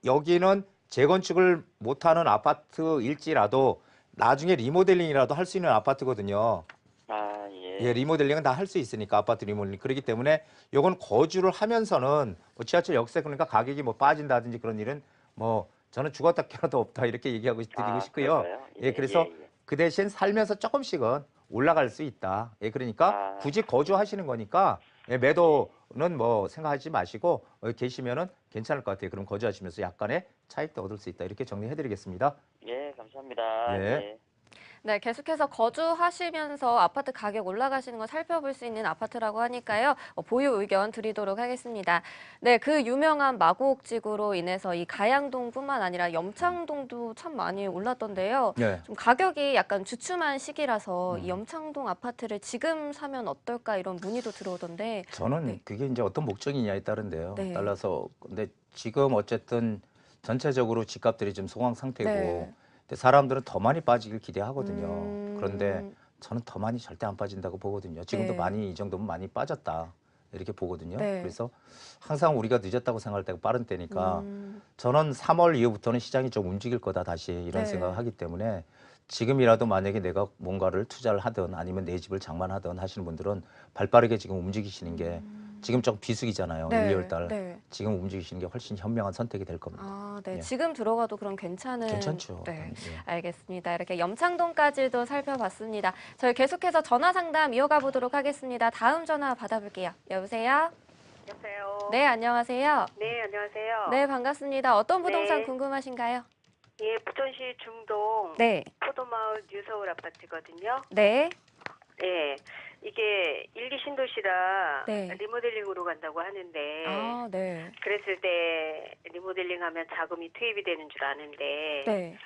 여기는 재건축을 못하는 아파트일지라도 나중에 리모델링이라도 할 수 있는 아파트거든요. 아, 예. 예, 리모델링은 다 할 수 있으니까 아파트 리모델링. 그렇기 때문에 요건 거주를 하면서는 뭐 지하철 역세권이니까 가격이 뭐 빠진다든지 그런 일은 뭐 저는 죽었다 깨어나도 없다 이렇게 얘기하고 드리고 싶고요. 그럴까요? 예, 그래서 예. 그 대신 살면서 조금씩은 올라갈 수 있다. 예, 그러니까 아. 굳이 거주하시는 거니까 예, 매도는 뭐 생각하지 마시고 계시면은 괜찮을 것 같아요. 그럼 거주하시면서 약간의 차익도 얻을 수 있다. 이렇게 정리해드리겠습니다. 예, 감사합니다. 예. 예. 네, 계속해서 거주하시면서 아파트 가격 올라가시는 거 살펴볼 수 있는 아파트라고 하니까요. 보유 의견 드리도록 하겠습니다. 네, 그 유명한 마곡지구로 인해서 이 가양동뿐만 아니라 염창동도 참 많이 올랐던데요. 네. 좀 가격이 약간 주춤한 시기라서 이 염창동 아파트를 지금 사면 어떨까 이런 문의도 들어오던데. 저는 네. 그게 이제 어떤 목적이냐에 따른데요. 네. 따라서 근데 지금 어쨌든 전체적으로 집값들이 좀 소강 상태고 네. 근데 사람들은 더 많이 빠지길 기대하거든요. 그런데 음. 저는 더 많이 절대 안 빠진다고 보거든요. 지금도 네. 많이 이 정도면 많이 빠졌다 이렇게 보거든요. 네. 그래서 항상 우리가 늦었다고 생각할 때가 빠른 때니까 음. 저는 3월 이후부터는 시장이 좀 움직일 거다 다시 이런 네. 생각을 하기 때문에 지금이라도 만약에 내가 뭔가를 투자를 하든 아니면 내 집을 장만하든 하시는 분들은 발빠르게 지금 움직이시는 게 지금 좀 비수기잖아요. 네. 1, 2월 달. 네. 지금 움직이시는 게 훨씬 현명한 선택이 될 겁니다. 아, 네. 예. 지금 들어가도 그럼 괜찮은. 괜찮죠. 네. 예. 알겠습니다. 이렇게 염창동까지도 살펴봤습니다. 저희 계속해서 전화 상담 이어가 보도록 하겠습니다. 다음 전화 받아볼게요. 여보세요? 여보세요. 네, 안녕하세요. 네, 안녕하세요. 네, 반갑습니다. 어떤 부동산 네. 궁금하신가요? 예, 부천시 중동 네. 포도마을 뉴서울 아파트거든요. 네. 네, 이게 1기 신도시라 네. 리모델링으로 간다고 하는데 아, 네. 그랬을 때 리모델링하면 자금이 투입이 되는 줄 아는데 네.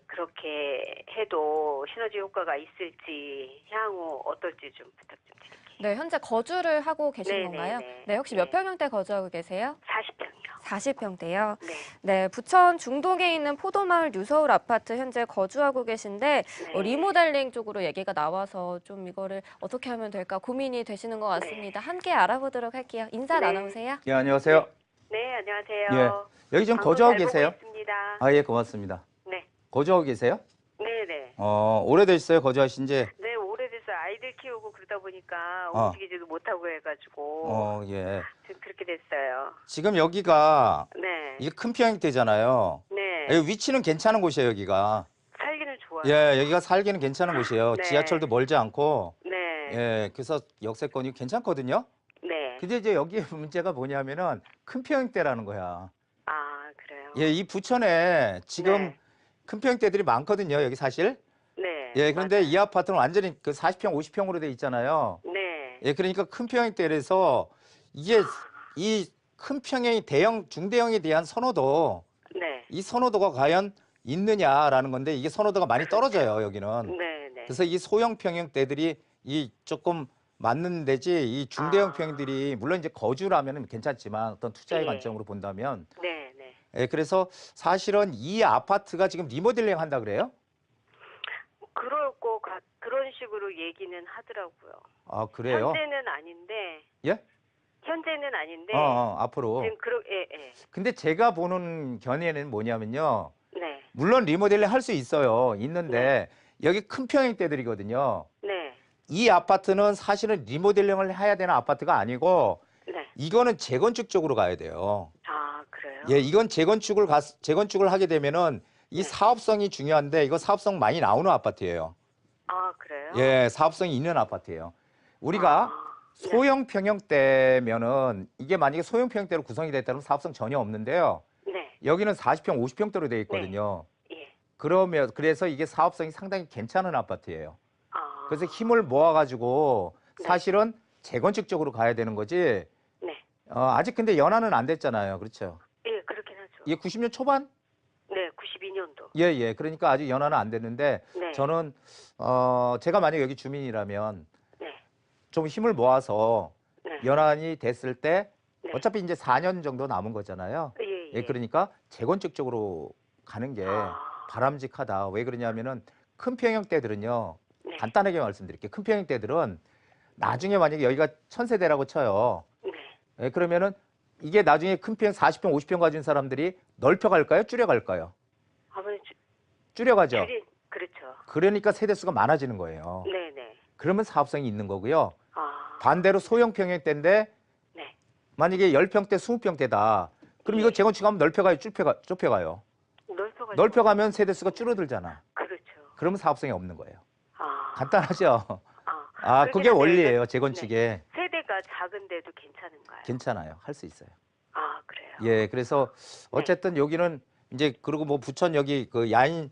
그렇게 해도 시너지 효과가 있을지 향후 어떨지 좀 부탁 좀 드릴게요. 네, 현재 거주를 하고 계신 네, 건가요? 네, 네, 혹시 네. 몇 평형대 거주하고 계세요? 40평이요. 40평대요. 네. 네, 부천 중동에 있는 포도마을 뉴서울 아파트 현재 거주하고 계신데 네. 리모델링 쪽으로 얘기가 나와서 좀 이거를 어떻게 하면 될까 고민이 되시는 것 같습니다. 함께 알아보도록 할게요. 인사 네. 나눠보세요. 예, 안녕하세요. 네, 안녕하세요. 예. 여기 지금 방송 거주하고 잘 계세요? 보고 있습니다. 아, 예, 고맙습니다. 네. 거주하고 계세요? 네, 네. 오래되셨어요? 거주하신 지? 네, 오래됐어요. 아이들 키우고 그러다 보니까 어. 움직이지도 못하고 해가지고 예. 지금 그렇게 됐어요. 지금 여기가 네, 이게 큰 평형대잖아요. 네. 여기 위치는 괜찮은 곳이에요, 여기가. 살기는 좋아요. 예, 여기가 살기는 괜찮은 곳이에요. 네. 지하철도 멀지 않고. 네, 예, 그래서 역세권이 괜찮거든요. 네. 근데 이제 여기에 문제가 뭐냐면은 큰 평형대라는 거야. 아, 그래요. 예, 이 부천에 지금 네. 큰 평형대들이 많거든요, 여기 사실. 네. 예, 그런데 맞아요. 이 아파트는 완전히 그 40평, 50평으로 돼 있잖아요. 네. 예, 그러니까 큰 평형대라서 이게 이 큰 평형이 대형, 중대형에 대한 선호도 네. 이 선호도가 과연 있느냐라는 건데 이게 선호도가 많이 떨어져요, 여기는. 네, 네. 그래서 이 소형 평형대들이 이 조금 맞는 데지 이 중대형 아. 평형들이 물론 이제 거주라면 괜찮지만 어떤 투자의 예. 관점으로 본다면 네, 네. 예, 그래서 사실은 이 아파트가 지금 리모델링 한다 그래요? 그런 식으로 얘기는 하더라고요. 아, 그래요? 현재는 아닌데. 예? 현재는 아닌데. 앞으로. 지금 예. 근데 제가 보는 견해는 뭐냐면요. 네. 물론 리모델링 할 수 있어요. 있는데 여기 큰 평형대들이거든요. 네. 이 아파트는 사실은 리모델링을 해야 되는 아파트가 아니고 네. 이거는 재건축 쪽으로 가야 돼요. 아, 그래요? 예, 이건 재건축을 하게 되면은 이 네. 사업성이 중요한데 이거 사업성 많이 나오는 아파트예요. 아, 그래요? 예, 사업성이 있는 아파트예요. 우리가 네. 소형 평형대면은 이게 만약에 소형 평형대로 구성이 됐다면 사업성 전혀 없는데요. 네. 여기는 40평, 50평대로 되어 있거든요. 예. 그래서 이게 사업성이 상당히 괜찮은 아파트예요. 아. 그래서 힘을 모아가지고 네. 사실은 재건축 쪽으로 가야 되는 거지. 네. 아직 근데 연한은 안 됐잖아요. 그렇죠? 예, 그렇긴 하죠. 이게 90년 초반? 네, 92년도. 예, 예. 그러니까 아직 연한은 안 됐는데 네. 저는 제가 만약 여기 주민이라면 네. 좀 힘을 모아서 네. 연한이 됐을 때 네. 어차피 이제 4년 정도 남은 거잖아요. 예, 예, 그러니까 재건축 쪽으로 가는 게 아. 바람직하다. 왜 그러냐면은 큰 평형대들은요. 네. 간단하게 말씀드릴게요. 큰 평형대들은 나중에 만약에 여기가 1000세대라고 쳐요. 네. 예, 그러면은 이게 나중에 큰 평 40평, 50평 가진 사람들이 넓혀갈까요? 줄여갈까요? 아버지 줄여가죠. 그렇죠. 그러니까 세대수가 많아지는 거예요. 네, 네. 그러면 사업성이 있는 거고요. 아. 반대로 소형 평형대인데 네. 만약에 10평대, 20평대다. 그럼 이거 재건축하면 넓혀가요? 좁혀가요? 넓혀가면 세대수가 줄어들잖아. 그렇죠. 그러면 사업성이 없는 거예요. 아. 간단하죠? 아. 그게 그렇긴 원리예요, 한데요. 재건축에. 네. 세대가 작은데도 괜찮은가요? 괜찮아요. 할 수 있어요. 아, 그래요. 예, 그래서 어쨌든 여기는 이제 그리고 뭐 부천 여기 그 야인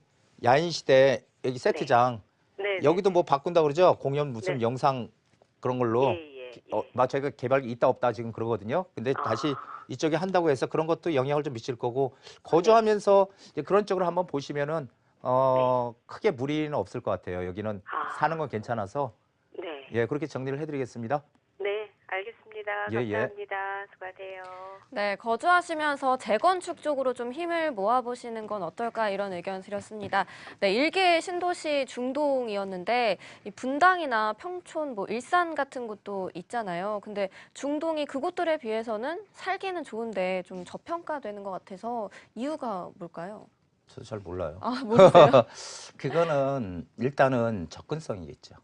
시대 여기 세트장 네. 여기도 뭐 바꾼다 그러죠? 공연 무슨 네. 영상 그런 걸로 예. 막 저희가 개발 있다 없다 지금 그러거든요. 근데 다시 이쪽에 한다고 해서 그런 것도 영향을 좀 미칠 거고 거주하면서 이제 그런 쪽으로 한번 보시면은 크게 무리는 없을 것 같아요. 여기는 사는 건 괜찮아서 네. 예, 그렇게 정리를 해드리겠습니다. 네, 알겠습니다. 예, 예. 감사합니다. 수고하세요. 네, 거주하시면서 재건축 쪽으로 좀 힘을 모아보시는 건 어떨까 이런 의견 드렸습니다. 네, 일개 신도시 중동이었는데 이 분당이나 평촌, 뭐 일산 같은 곳도 있잖아요. 근데 중동이 그곳들에 비해서는 살기는 좋은데 좀 저평가되는 것 같아서 이유가 뭘까요? 저도 잘 몰라요. 모르세요? 그거는 일단은 접근성이겠죠.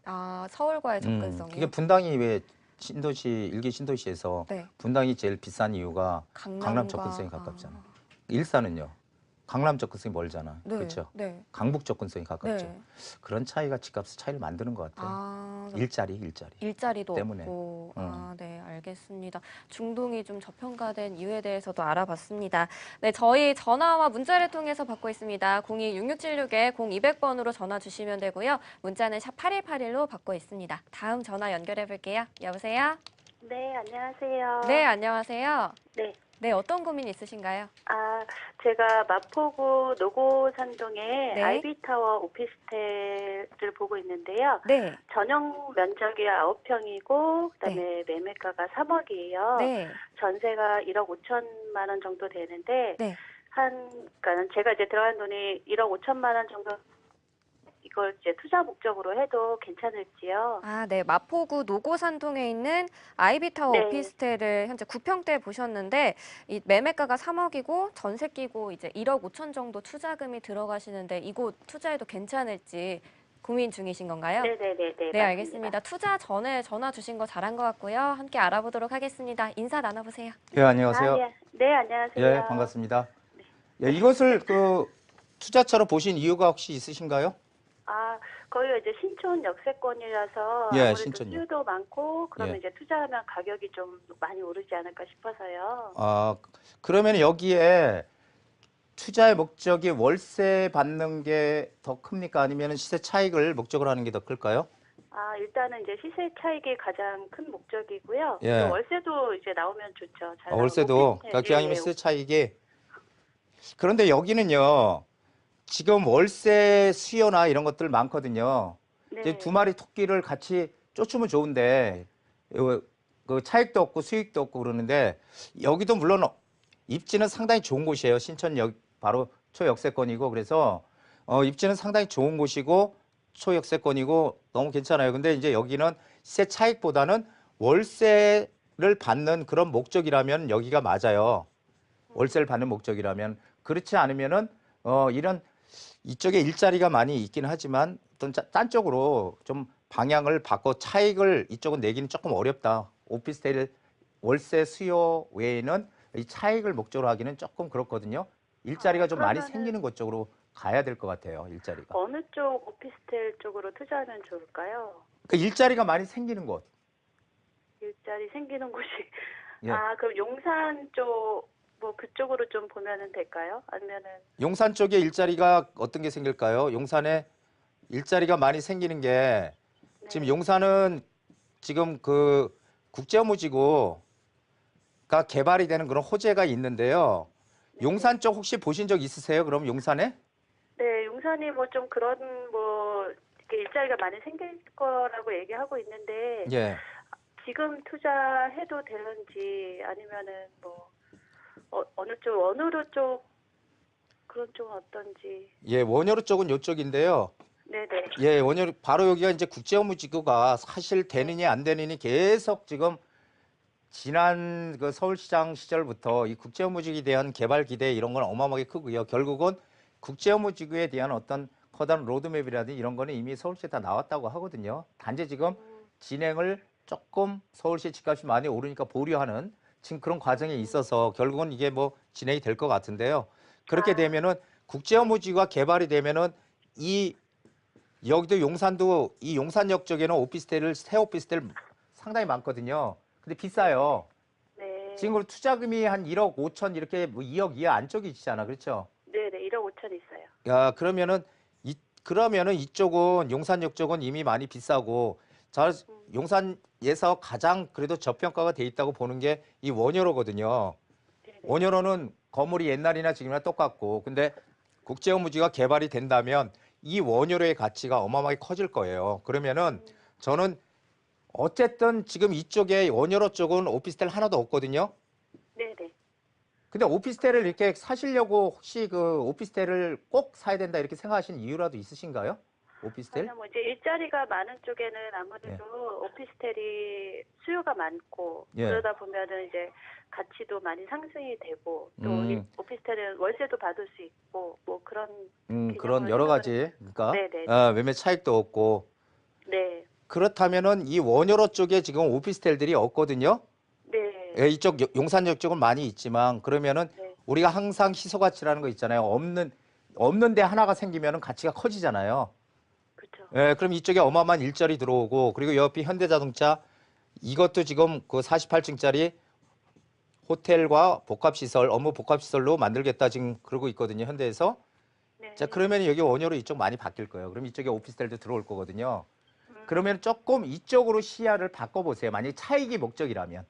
서울과의 접근성이요? 그게 분당이 왜 일개 신도시에서 네. 분당이 제일 비싼 이유가 강남 접근성이 가깝잖아. 일산은요. 강남 접근성이 멀잖아. 네. 그렇죠? 네. 강북 접근성이 가깝죠. 네. 그런 차이가 집값 차이를 만드는 것 같아요. 일자리. 일자리도 때문에. 없고. 네, 알겠습니다. 중동이 좀 저평가된 이유에 대해서도 알아봤습니다. 네, 저희 전화와 문자를 통해서 받고 있습니다. 02-6676-0200번으로 전화 주시면 되고요. 문자는 샵 8181로 받고 있습니다. 다음 전화 연결해 볼게요. 여보세요? 네, 안녕하세요. 네, 안녕하세요. 네. 네, 어떤 고민 있으신가요? 제가 마포구 노고산동에 네. 아이비타워 오피스텔을 보고 있는데요. 네. 전용 면적이 9평이고 그다음에 매매가가 3억이에요. 네. 전세가 1억 5천만 원 정도 되는데 네. 그러니까 제가 이제 들어간 돈이 1억 5천만 원 정도 이걸 이제 투자 목적으로 해도 괜찮을지요? 네. 마포구 노고산동에 있는 아이비타워 네. 오피스텔을 현재 9평대 보셨는데 이 매매가가 3억이고 전세 끼고 이제 1억 5천 정도 투자금이 들어가시는데 이곳 투자해도 괜찮을지 고민 중이신 건가요? 네네네. 네, 알겠습니다. 투자 전에 전화 주신 거 잘한 것 같고요. 함께 알아보도록 하겠습니다. 인사 나눠보세요. 예, 안녕하세요. 예. 네, 안녕하세요. 예, 반갑습니다. 예, 이것을 투자처로 보신 이유가 혹시 있으신가요? 거기가 이제 신촌 역세권이라서 예, 아무래도 신촌요. 수요도 많고 그러면 예. 이제 투자하면 가격이 좀 많이 오르지 않을까 싶어서요. 그러면 여기에 투자의 목적이 월세 받는 게 더 큽니까? 아니면 시세 차익을 목적으로 하는 게 더 클까요? 일단은 이제 시세 차익이 가장 큰 목적이고요. 예. 또 월세도 이제 나오면 좋죠. 잘 월세도 나오고. 그러니까 기왕이면 시세 차익이. 그런데 여기는요. 지금 월세 수요나 이런 것들 많거든요. 네. 이제 두 마리 토끼를 같이 쫓으면 좋은데 그 차익도 없고 수익도 없고 그러는데 여기도 물론 입지는 상당히 좋은 곳이에요. 신촌역 바로 초역세권이고 그래서 입지는 상당히 좋은 곳이고 초역세권이고 너무 괜찮아요. 근데 이제 여기는 시세 차익보다는 월세를 받는 그런 목적이라면 여기가 맞아요. 월세를 받는 목적이라면. 그렇지 않으면은 이런 이쪽에 일자리가 많이 있긴 하지만 어떤 딴 쪽으로 좀 방향을 바꿔 차익을 이쪽은 내기는 조금 어렵다. 오피스텔 월세 수요 외에는 이 차익을 목적으로 하기는 조금 그렇거든요. 일자리가 좀 많이 그러면은 생기는 것 쪽으로 가야 될 것 같아요. 일자리가. 어느 쪽 오피스텔 쪽으로 투자하면 좋을까요? 그 일자리가 많이 생기는 곳. 일자리 생기는 곳이 예. 그럼 용산 쪽 뭐 그쪽으로 좀 보면은 될까요? 아니면은 용산 쪽에 일자리가 어떤 게 생길까요? 용산에 일자리가 많이 생기는 게 지금 용산은 지금 그 국제업무지구가 개발이 되는 그런 호재가 있는데요. 용산 쪽 혹시 보신 적 있으세요? 그럼 용산에? 네, 용산이 뭐 좀 그런 뭐 이렇게 일자리가 많이 생길 거라고 얘기하고 있는데 예. 지금 투자해도 되는지 아니면은 뭐 어느 쪽 원으로 쪽 그런 쪽은 어떤지. 예, 원효로 쪽은 요쪽인데요. 네네. 예, 원효로 바로 여기가 이제 국제업무지구가 사실 되느냐 안 되느니 계속 지금 지난 그 서울시장 시절부터 이 국제업무지구에 대한 개발 기대 이런 건 어마어마하게 크고요. 결국은 국제업무지구에 대한 어떤 커다란 로드맵이라든지 이런 거는 이미 서울시에 다 나왔다고 하거든요. 단지 지금 진행을 조금 서울시 집값이 많이 오르니까 보류하는 지금 그런 과정에 있어서 결국은 이게 뭐 진행이 될 것 같은데요. 그렇게 되면은 국제업무지구가 개발이 되면은 이 여기도 용산도 이 용산역 쪽에는 오피스텔을 새 오피스텔 상당히 많거든요. 근데 비싸요. 네. 지금 투자금이 한 1억 5천 이렇게 뭐 2억 이하 안쪽에 있잖아. 그렇죠? 네네. 1억 5천 있어요. 야, 그러면은 이쪽은 용산역 쪽은 이미 많이 비싸고 용산에서 가장 그래도 저평가가 돼 있다고 보는 게 이 원효로거든요. 원효로는 건물이 옛날이나 지금이나 똑같고 근데 국제업무지구가 개발이 된다면 이 원효로의 가치가 어마어마하게 커질 거예요. 그러면은 저는 어쨌든 지금 이쪽에 원효로 쪽은 오피스텔 하나도 없거든요. 네네. 근데 오피스텔을 이렇게 사시려고 혹시 그 오피스텔을 꼭 사야 된다 이렇게 생각하시는 이유라도 있으신가요? 오피스텔? 뭐 이제 일자리가 많은 쪽에는 아무래도 오피스텔이 수요가 많고 예. 그러다 보면은 이제 가치도 많이 상승이 되고 또 오피스텔은 월세도 받을 수 있고 뭐 그런 그런 여러 가지 그러니까 네네. 매매 차익도 없고 네. 그렇다면은 이 원효로 쪽에 지금 오피스텔들이 없거든요. 네. 예, 이쪽 용산역 쪽은 많이 있지만 그러면은 네. 우리가 항상 희소가치라는 거 있잖아요. 없는 데 하나가 생기면은 가치가 커지잖아요. 그렇죠. 예, 그럼 이쪽에 어마어마한 일자리 들어오고 그리고 옆이 현대자동차 이것도 지금 그 48층짜리 호텔과 복합시설, 업무 복합시설로 만들겠다 지금 그러고 있거든요. 현대에서. 네. 자, 그러면 여기 원효로 이쪽 많이 바뀔 거예요. 그럼 이쪽에 오피스텔도 들어올 거거든요. 그러면 조금 이쪽으로 시야를 바꿔보세요. 만약에 차익이 목적이라면.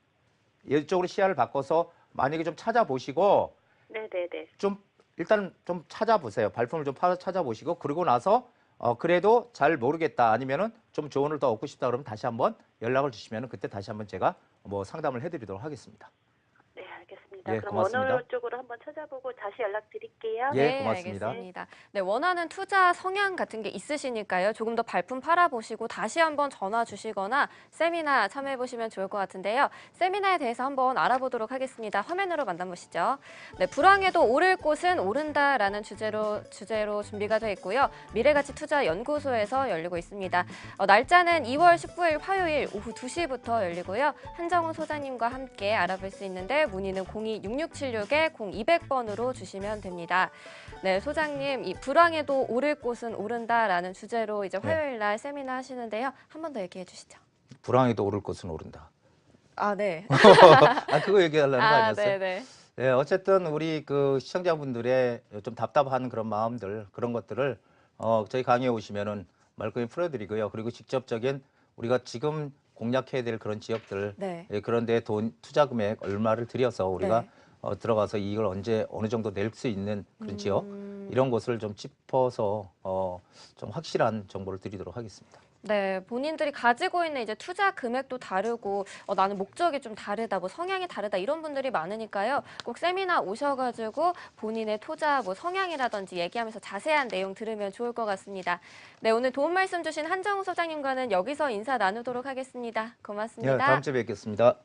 이쪽으로 시야를 바꿔서 만약에 좀 찾아보시고 네네네. 좀 일단 좀 찾아보세요. 발품을 좀 찾아보시고 그러고 나서 그래도 잘 모르겠다 아니면은 좀 조언을 더 얻고 싶다 그러면 다시 한번 연락을 주시면은 그때 다시 한번 제가 뭐 상담을 해드리도록 하겠습니다. 네, 알겠습니다. 예, 그럼 고맙습니다. 원호 쪽으로 한번 찾아보고 다시 연락드릴게요. 예, 네, 고맙습니다. 알겠습니다. 네, 원하는 투자 성향 같은 게 있으시니까요. 조금 더 발품 팔아보시고 다시 한번 전화 주시거나 세미나 참여해보시면 좋을 것 같은데요. 세미나에 대해서 한번 알아보도록 하겠습니다. 화면으로 만나보시죠. 네, 불황에도 오를 곳은 오른다라는 주제로 준비가 되어 있고요. 미래가치투자연구소에서 열리고 있습니다. 날짜는 2월 19일 화요일 오후 2시부터 열리고요. 한정훈 소장님과 함께 알아볼 수 있는데 문의는 02-6676-0200번으로 주시면 됩니다. 네, 소장님, 이 불황에도 오를 곳은 오른다라는 주제로 이제 화요일 날 세미나 하시는데요. 한 번 더 얘기해 주시죠. 불황에도 오를 곳은 오른다. 아, 네. 아, 그거 얘기하려는 거 아니었어요? 네네. 네, 어쨌든 우리 그 시청자분들의 좀 답답한 그런 마음들 그런 것들을 저희 강의에 오시면은 말끔히 풀어드리고요. 그리고 직접적인 우리가 지금 공략해야 될 그런 지역들 네. 그런데 투자 금액 얼마를 들여서 우리가 네. 들어가서 이걸 언제 어느 정도 낼 수 있는 그런 지역 이런 것을 좀 짚어서 좀 확실한 정보를 드리도록 하겠습니다. 네, 본인들이 가지고 있는 이제 투자 금액도 다르고 나는 목적이 좀 다르다, 뭐 성향이 다르다 이런 분들이 많으니까요. 꼭 세미나 오셔가지고 본인의 투자 뭐 성향이라든지 얘기하면서 자세한 내용 들으면 좋을 것 같습니다. 네, 오늘 도움 말씀 주신 한정우 소장님과는 여기서 인사 나누도록 하겠습니다. 고맙습니다. 네, 다음 주에 뵙겠습니다.